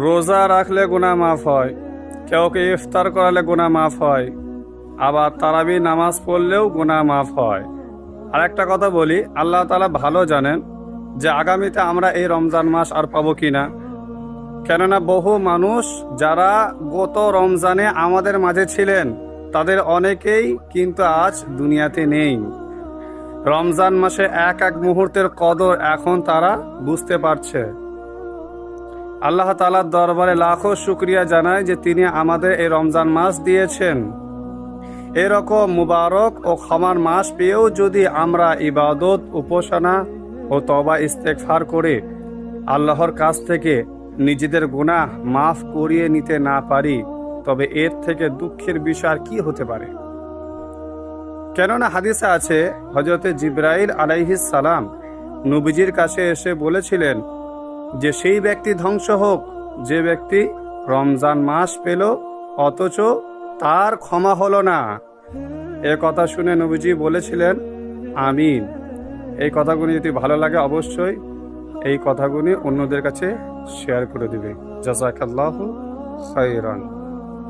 রোজা রাখলে গুনাহ মাফ হয়, কেউকে ইফতার করালে গুনাহ মাফ হয়, আবার তারাবি নামাজ পড়লেও গুনাহ মাফ হয়। আর একটা কথা বলি, আল্লাহ তাআলা ভালো জানেন যে আগামীতে আমরা এই রমজান মাস আর পাবো কিনা। কেননা বহু মানুষ যারা গত রমজানে আমাদের মাঝে ছিলেন তাদের অনেকেই কিন্তু আজ দুনিয়াতে নেই। রমজান মাসে এক এক মুহূর্তের কদর এখন তারা বুঝতে পারছে। আল্লাহ তাআলার দরবারে লাখো শুকরিয়া জানায় যে তিনি আমাদের এই রমজান মাস দিয়েছেন। এরকম মুবারক ও ক্ষমার মাস পেয়েও যদি আমরা ইবাদত, উপাসনা ও তওবা ইস্তেগফার করে আল্লাহর কাছ থেকে নিজেদের গুনাহ মাফ করিয়ে নিতে না পারি, তবে এর থেকে দুঃখের বিষয় আর কি হতে পারে। কেননা হাদিসে আছে, হযরতে জিবরাইল আলাইহিস সালাম নবীজির কাছে এসে বলেছিলেন যে সেই ব্যক্তি ধ্বংস হোক যে ব্যক্তি রমজান মাস পেল অথচ তার ক্ষমা হলো না। এ কথা শুনে নবীজি বলেছিলেন আমিন। এই কথাগুলি যদি ভালো লাগে অবশ্যই এই কথাগুলি অন্যদের কাছে শেয়ার করে দিবে। জাযাকাল্লাহু খাইরান।